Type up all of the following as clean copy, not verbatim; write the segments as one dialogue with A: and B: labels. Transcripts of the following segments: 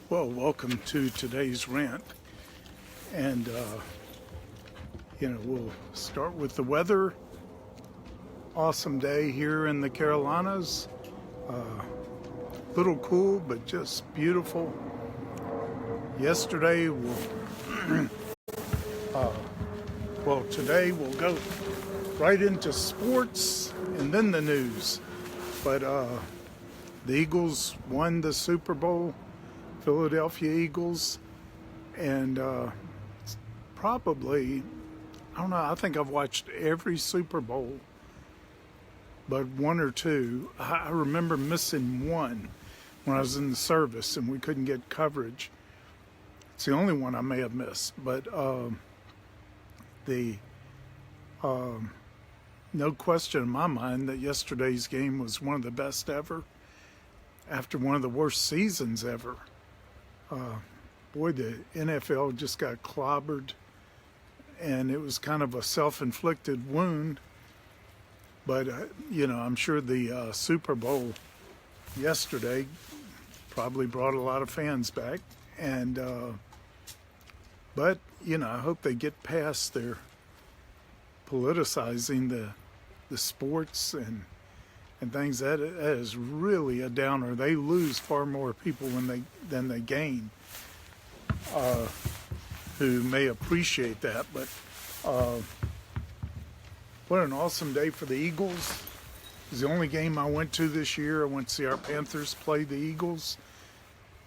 A: Well, welcome to today's rant. And, we'll start with the weather. Awesome day here in the Carolinas. Little cool, but just beautiful. Yesterday, today we'll go right into sports and then the news. But the Eagles won the Super Bowl. Philadelphia Eagles, and probably, I don't know, I think I've watched every Super Bowl but one or two. I remember missing one when I was in the service and we couldn't get coverage. It's the only one I may have missed, but no question in my mind that yesterday's game was one of the best ever after one of the worst seasons ever. The NFL just got clobbered, and it was kind of a self-inflicted wound. But, I'm sure the Super Bowl yesterday probably brought a lot of fans back. And, I hope they get past their politicizing the sports and things. That is really a downer. They lose far more people than they gain, who may appreciate that. But what an awesome day for the Eagles. It was the only game I went to this year. I went to see our Panthers play the Eagles,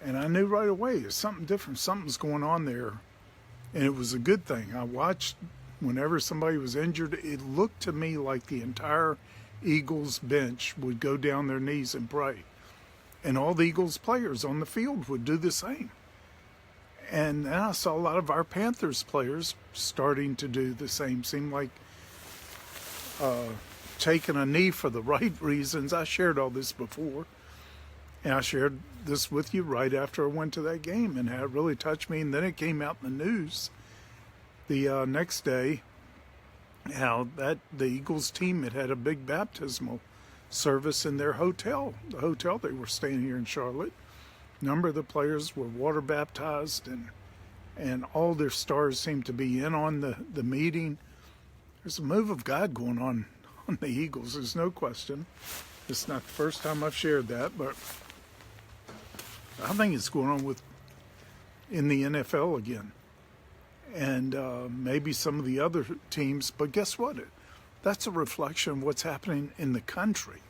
A: and I knew right away there's something different. Something's going on there, and it was a good thing. I watched whenever somebody was injured. It looked to me like the entire Eagles bench would go down their knees and pray. And all the Eagles players on the field would do the same. And then I saw a lot of our Panthers players starting to do the same. Seemed like taking a knee for the right reasons. I shared all this before. And I shared this with you right after I went to that game, and how it really touched me. And then it came out in the news the next day, how that the Eagles team had a big baptismal service in their hotel, the hotel they were staying here in Charlotte. A number of the players were water baptized, and all their stars seemed to be in on the meeting. There's a move of God going on the Eagles, there's no question. It's not the first time I've shared that, but I think it's going on in the NFL again. And maybe some of the other teams. But guess what? That's a reflection of what's happening in the country.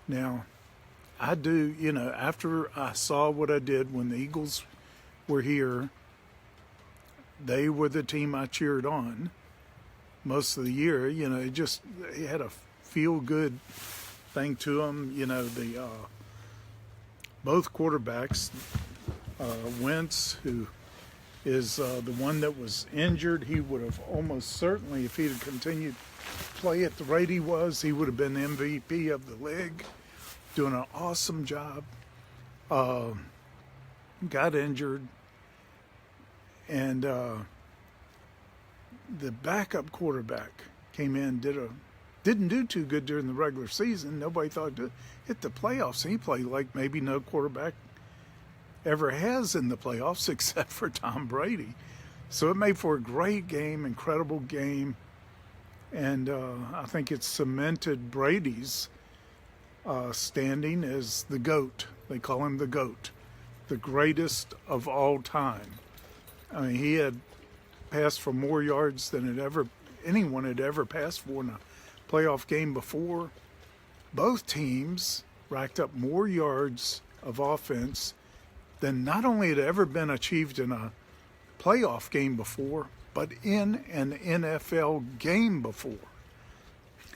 A: Now, I do, after I saw what I did when the Eagles were here, they were the team I cheered on most of the year. It had a feel-good thing to them. Both quarterbacks, Wentz, who is the one that was injured, he would have almost certainly, if he had continued to play at the rate he was, he would have been MVP of the league, doing an awesome job. Got injured, and the backup quarterback came in, didn't do too good during the regular season. Nobody thought to hit the playoffs. He played like maybe no quarterback ever has in the playoffs except for Tom Brady. So it made for a great game, incredible game. And I think it cemented Brady's standing as the GOAT. They call him the GOAT, the greatest of all time. I mean, he had passed for more yards than anyone had ever passed for in a playoff game before. Both teams racked up more yards of offense than not only had ever been achieved in a playoff game before, but in an NFL game before.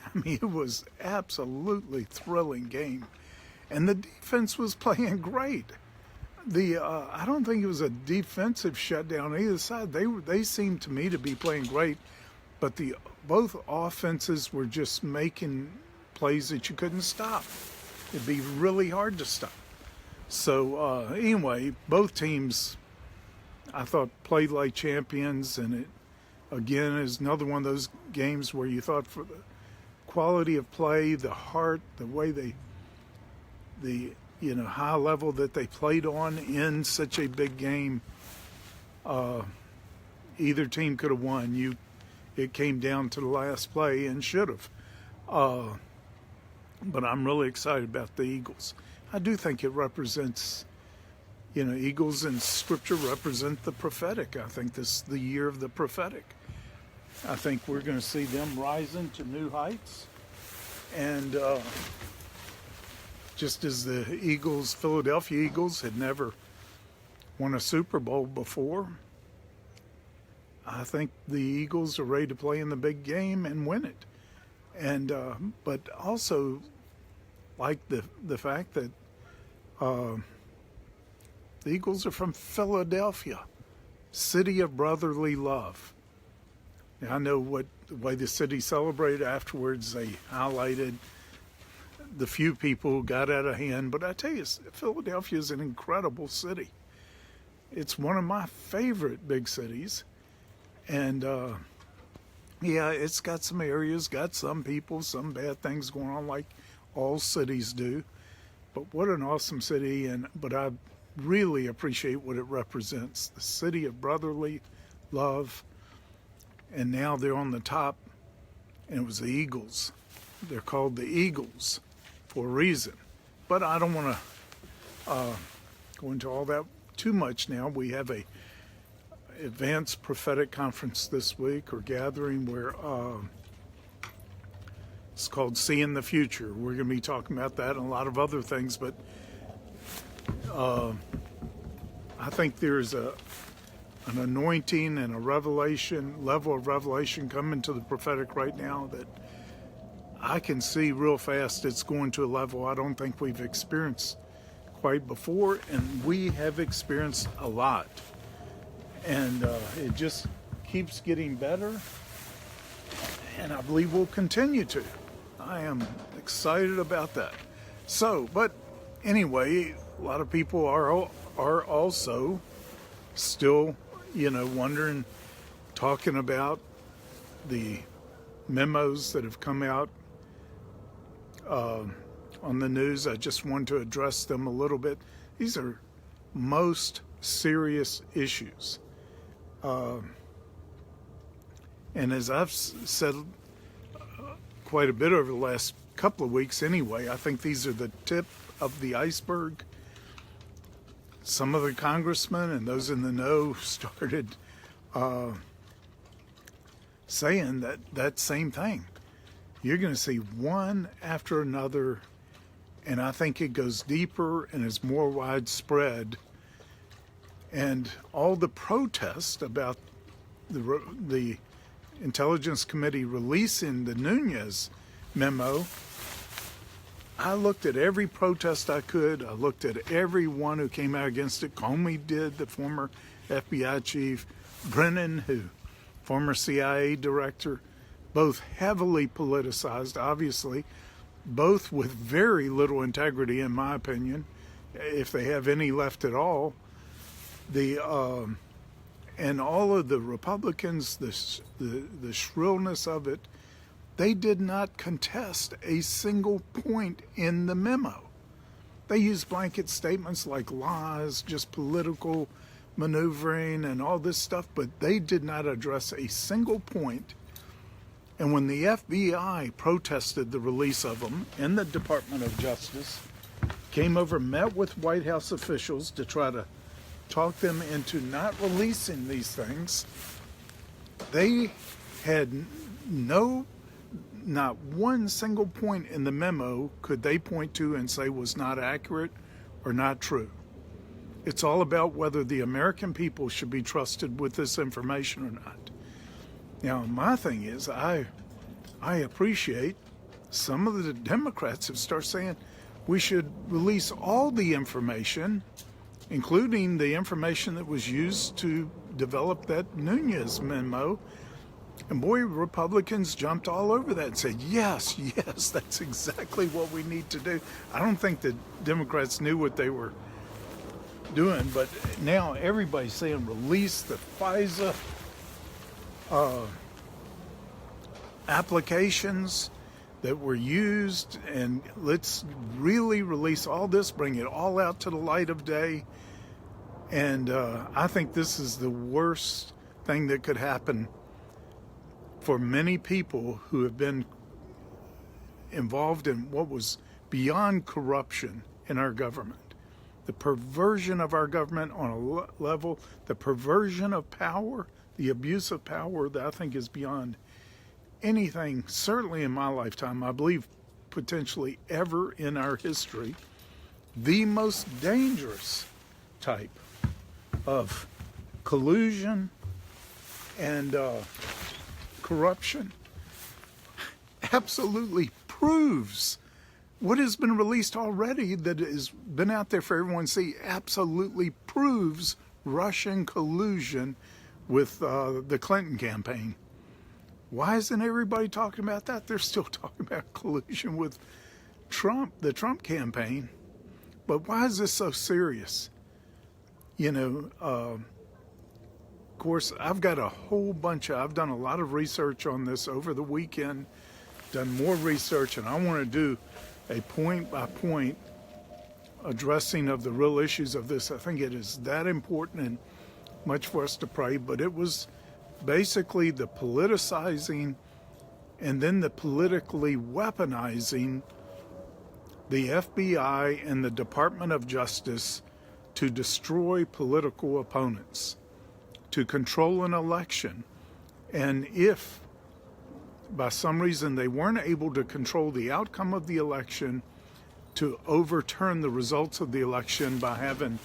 A: I mean, it was absolutely thrilling game. And the defense was playing great. I don't think it was a defensive shutdown on either side. They seemed to me to be playing great, but both offenses were just making plays that you couldn't stop. It'd be really hard to stop. So anyway, both teams, I thought, played like champions, and it again is another one of those games where you thought, for the quality of play, the heart, the way the high level that they played on in such a big game. Either team could have won. It came down to the last play and should have. But I'm really excited about the Eagles. I do think it represents, Eagles in Scripture represent the prophetic. I think this is the year of the prophetic. I think we're going to see them rising to new heights. And just as the Philadelphia Eagles had never won a Super Bowl before, I think the Eagles are ready to play in the big game and win it. And but also like the fact that the Eagles are from Philadelphia, city of brotherly love. Now, I know the way the city celebrated afterwards. They highlighted the few people who got out of hand. But I tell you, Philadelphia is an incredible city. It's one of my favorite big cities. And yeah, it's got some areas, got some people, some bad things going on like all cities do. But what an awesome city. But I really appreciate what it represents. The city of brotherly love. And now they're on the top, and it was the Eagles. They're called the Eagles for a reason. But I don't want to go into all that too much now. We have a advanced prophetic conference this week, or gathering, where it's called Seeing the Future. We're going to be talking about that and a lot of other things, but I think there's an anointing and a level of revelation coming to the prophetic right now that I can see real fast. It's going to a level I don't think we've experienced quite before, and we have experienced a lot. And it just keeps getting better, and I believe we'll continue to. I am excited about that. So, but anyway, a lot of people are also still, wondering, talking about the memos that have come out on the news. I just want to address them a little bit. These are most serious issues. And as I've said quite a bit over the last couple of weeks anyway, I think these are the tip of the iceberg. Some of the congressmen and those in the know started saying that same thing. You're going to see one after another, and I think it goes deeper and is more widespread. And all the protest about the Intelligence Committee releasing the Nunez memo, I looked at every protest I could. I looked at everyone who came out against it. Comey did, the former FBI chief. Brennan, former CIA director. Both heavily politicized, obviously. Both with very little integrity, in my opinion, if they have any left at all. And all of the Republicans, the shrillness of it, they did not contest a single point in the memo. They used blanket statements like lies, just political maneuvering and all this stuff, but they did not address a single point. And when the FBI protested the release of them, and the Department of Justice came over, met with White House officials to try to talk them into not releasing these things, they had not one single point in the memo could they point to and say was not accurate or not true. It's all about whether the American people should be trusted with this information or not. Now, my thing is, I appreciate some of the Democrats have started saying we should release all the information, including the information that was used to develop that Nunez memo. And boy, Republicans jumped all over that and said, yes, that's exactly what we need to do. I don't think the Democrats knew what they were doing, but now everybody's saying release the FISA applications. that were used, and let's really release all this, bring it all out to the light of day. And I think this is the worst thing that could happen for many people who have been involved in what was beyond corruption in our government. The perversion of our government on a level, the perversion of power, the abuse of power that I think is beyond anything, certainly in my lifetime, I believe potentially ever in our history, the most dangerous type of collusion and corruption absolutely proves what has been released already, that has been out there for everyone to see, absolutely proves Russian collusion with the Clinton campaign. Why isn't everybody talking about that? They're still talking about collusion with Trump, the Trump campaign. But why is this so serious? Of course, I've got I've done a lot of research on this over the weekend, done more research, and I want to do a point-by-point addressing of the real issues of this. I think it is that important and much for us to pray, but it was basically the politicizing and then the politically weaponizing the FBI and the Department of Justice to destroy political opponents, to control an election. And if by some reason they weren't able to control the outcome of the election, to overturn the results of the election by having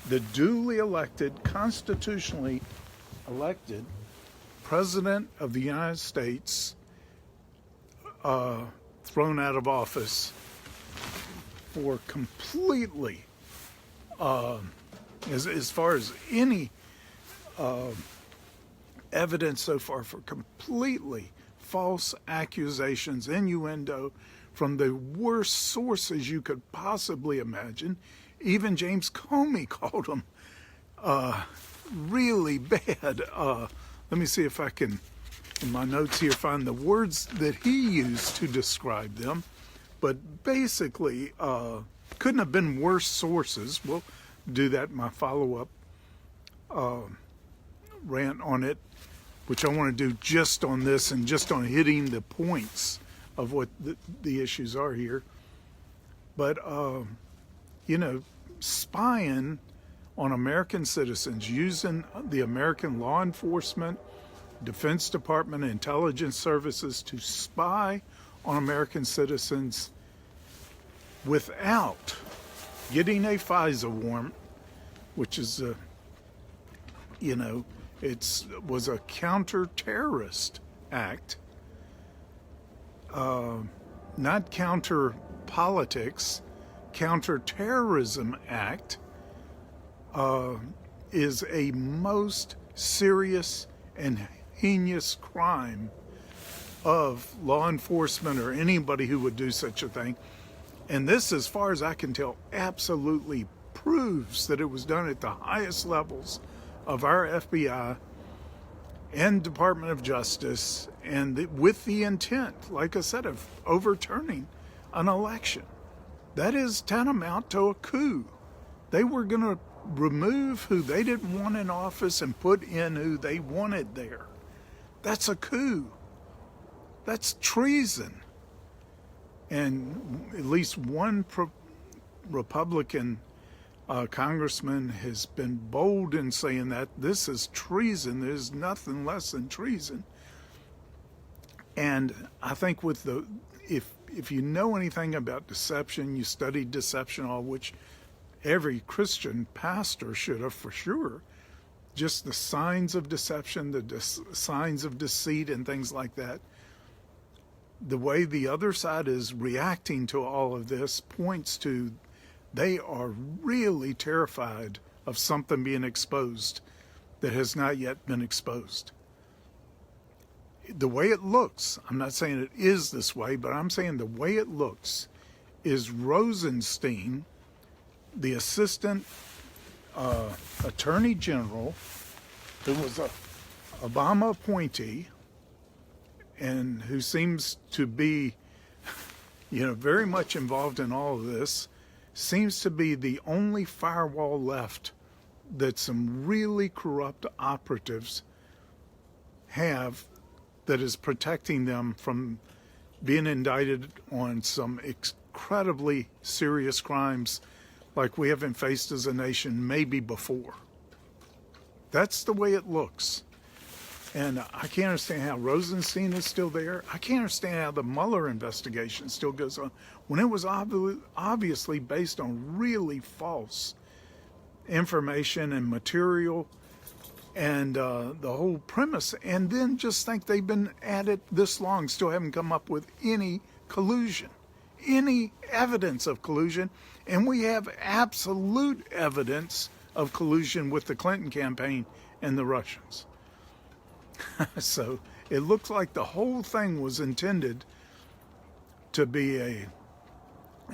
A: the duly elected, constitutionally elected President of the United States thrown out of office for completely, as far as any evidence so far, for completely false accusations, innuendo from the worst sources you could possibly imagine. Even James Comey called them really bad. Let me see if I can, in my notes here, find the words that he used to describe them. But basically, couldn't have been worse sources. We'll do that in my follow-up rant on it, which I want to do just on this and just on hitting the points of what the issues are here. But, spying on American citizens, using the American law enforcement, Defense Department, intelligence services to spy on American citizens without getting a FISA warrant, which is was a counter-terrorist act, not counter-politics, counter-terrorism act, is a most serious and heinous crime of law enforcement or anybody who would do such a thing. And this, as far as I can tell, absolutely proves that it was done at the highest levels of our FBI and Department of Justice, and with the intent, like I said, of overturning an election. That is tantamount to a coup. They were going to remove who they didn't want in office and put in who they wanted there. That's a coup. That's treason. And at least one Republican congressman has been bold in saying that this is treason. There's nothing less than treason. And I think with if you know anything about deception, you studied deception, all which every Christian pastor should have for sure. Just the signs of deception, the signs of deceit and things like that. The way the other side is reacting to all of this points to they are really terrified of something being exposed that has not yet been exposed. The way it looks, I'm not saying it is this way, but I'm saying the way it looks is Rosenstein, the assistant attorney general, who was a Obama appointee and who seems to be very much involved in all of this, seems to be the only firewall left that some really corrupt operatives have that is protecting them from being indicted on some incredibly serious crimes like we haven't faced as a nation maybe before. That's the way it looks. And I can't understand how Rosenstein is still there. I can't understand how the Mueller investigation still goes on when it was obviously based on really false information and material and the whole premise. And then just think they've been at it this long, still haven't come up with any collusion, any evidence of collusion. And we have absolute evidence of collusion with the Clinton campaign and the Russians. So it looks like the whole thing was intended to be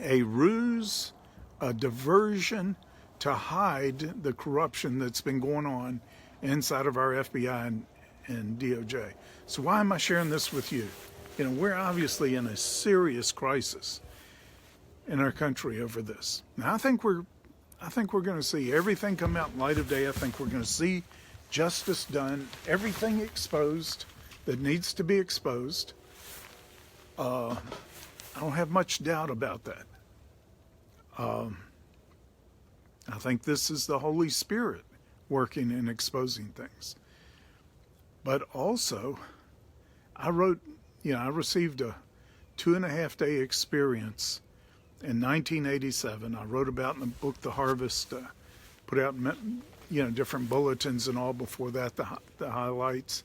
A: a ruse, a diversion to hide the corruption that's been going on inside of our FBI and DOJ. So why am I sharing this with you? We're obviously in a serious crisis in our country over this. Now, I think we're going to see everything come out in light of day. I think we're going to see justice done, everything exposed that needs to be exposed. I don't have much doubt about that. I think this is the Holy Spirit working and exposing things. But also, I received a 2.5-day experience in 1987. I wrote about in the book, The Harvest, put out different bulletins and all before that, the highlights.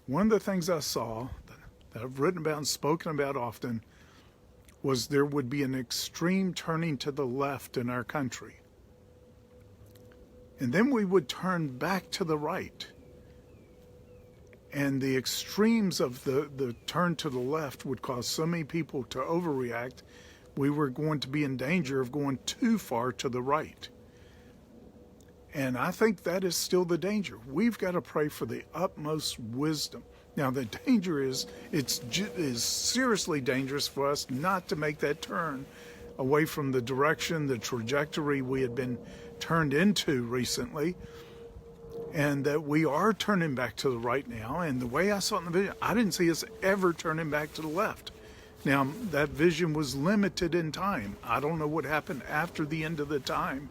A: One of the things I saw that I've written about and spoken about often was there would be an extreme turning to the left in our country. And then we would turn back to the right. And the extremes of the turn to the left would cause so many people to overreact. We were going to be in danger of going too far to the right. And I think that is still the danger. We've got to pray for the utmost wisdom. Now, the danger is it is seriously dangerous for us not to make that turn away from the direction, the trajectory we had been turned into recently, and that we are turning back to the right now. And the way I saw it in the vision, I didn't see us ever turning back to the left. Now, that vision was limited in time. I don't know what happened after the end of the time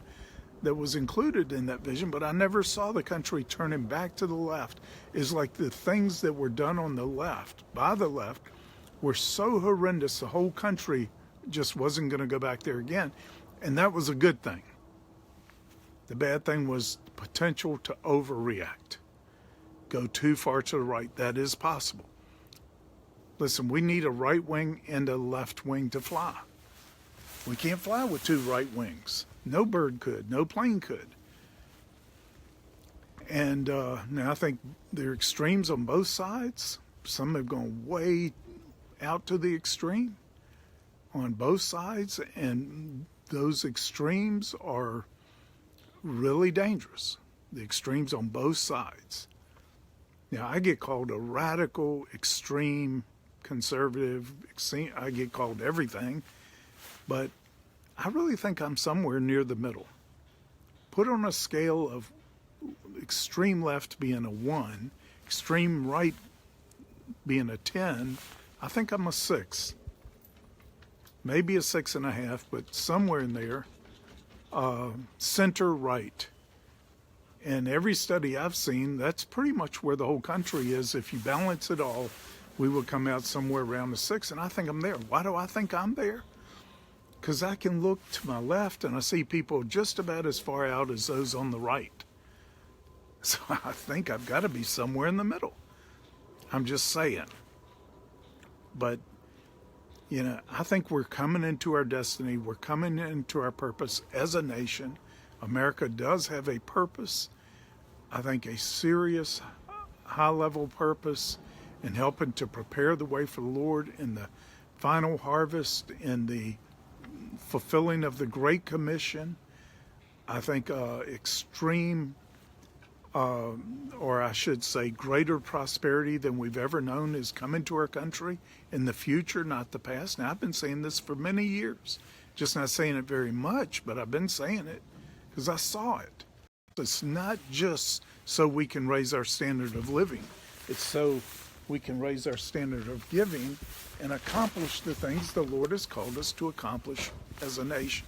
A: that was included in that vision, but I never saw the country turning back to the left. It's like the things that were done on the left, by the left, were so horrendous, the whole country just wasn't going to go back there again. And that was a good thing. The bad thing was potential to overreact, go too far to the right. That is possible. Listen, we need a right wing and a left wing to fly. We can't fly with two right wings. No bird could. No plane could. And now I think there are extremes on both sides. Some have gone way out to the extreme on both sides. And those extremes are really dangerous. The extremes on both sides. Now, I get called a radical, extreme, conservative. I get called everything. But I really think I'm somewhere near the middle. Put on a scale of extreme left being a 1, extreme right being a 10, I think I'm a 6. Maybe a 6.5, but somewhere in there. Center right. And every study I've seen, that's pretty much where the whole country is. If you balance it all, we would come out somewhere around a 6, and I think I'm there. Why do I think I'm there? Because I can look to my left and I see people just about as far out as those on the right. So I think I've got to be somewhere in the middle. I'm just saying. But, I think we're coming into our destiny. We're coming into our purpose as a nation. America does have a purpose. I think a serious, high-level purpose in helping to prepare the way for the Lord in the final harvest, in the fulfilling of the Great Commission. I think extreme or I should say greater prosperity than we've ever known is coming to our country in the future, not the past. Now, I've been saying this for many years, just not saying it very much, but I've been saying it because I saw it. It's not just so we can raise our standard of living. It's so we can raise our standard of giving and accomplish the things the Lord has called us to accomplish as a nation.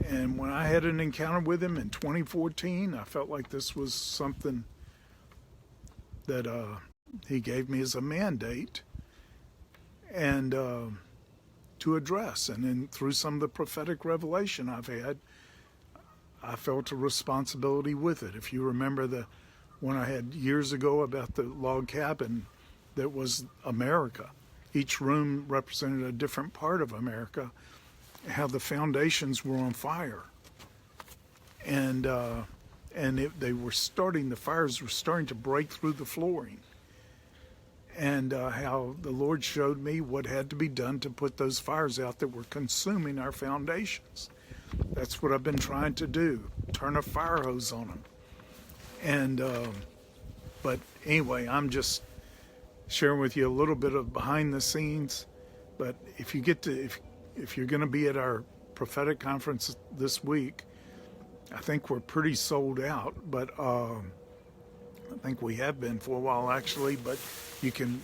A: And when I had an encounter with him in 2014, I felt like this was something that he gave me as a mandate and to address. And then through some of the prophetic revelation I've had, I felt a responsibility with it. If you remember the one I had years ago about the log cabin that was America, each room represented a different part of America, how the foundations were on fire, and the fires were starting to break through the flooring, and how the Lord showed me what had to be done to put those fires out that were consuming our foundations. That's what I've been trying to do, turn a fire hose on them. And but anyway, I'm just sharing with you a little bit of behind the scenes. But if you're going to be at our prophetic conference this week, I think we're pretty sold out, but I think we have been for a while actually, but you can,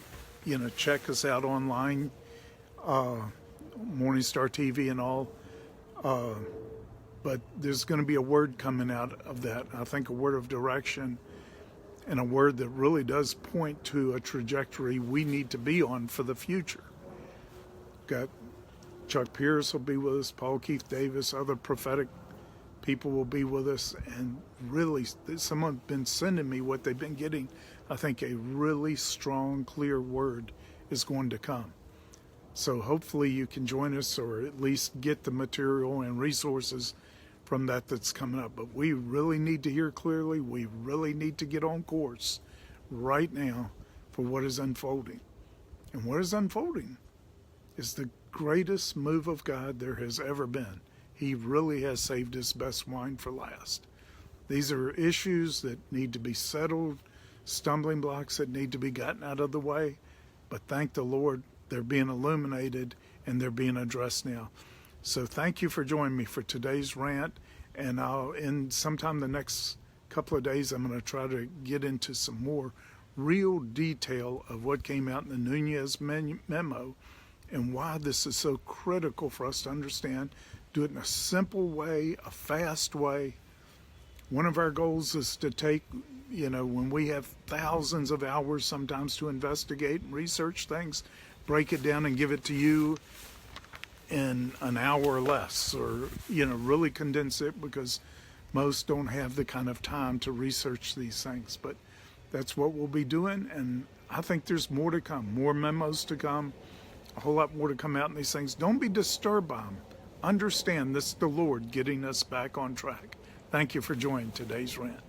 A: check us out online, MorningStar TV and all, but there's going to be a word coming out of that. I think a word of direction and a word that really does point to a trajectory we need to be on for the future. Got Chuck Pierce will be with us, Paul Keith Davis, other prophetic people will be with us, and really someone's been sending me what they've been getting. I think a really strong, clear word is going to come. So hopefully you can join us or at least get the material and resources from that's coming up. But we really need to hear clearly. We really need to get on course right now for what is unfolding. And what is unfolding is the greatest move of God there has ever been. He really has saved his best wine for last. These are issues that need to be settled, stumbling blocks that need to be gotten out of the way. But thank the Lord, they're being illuminated and they're being addressed now. So thank you for joining me for today's rant. And in sometime the next couple of days, I'm going to try to get into some more real detail of what came out in the Nunez memo and why this is so critical for us to understand. Do it in a simple way, a fast way. One of our goals is to take, when we have thousands of hours sometimes to investigate and research things, break it down and give it to you in an hour or less, or, really condense it, because most don't have the kind of time to research these things. But that's what we'll be doing, and I think there's more to come, more memos to come, a whole lot more to come out in these things. Don't be disturbed by them. Understand this is the Lord getting us back on track. Thank you for joining today's rant.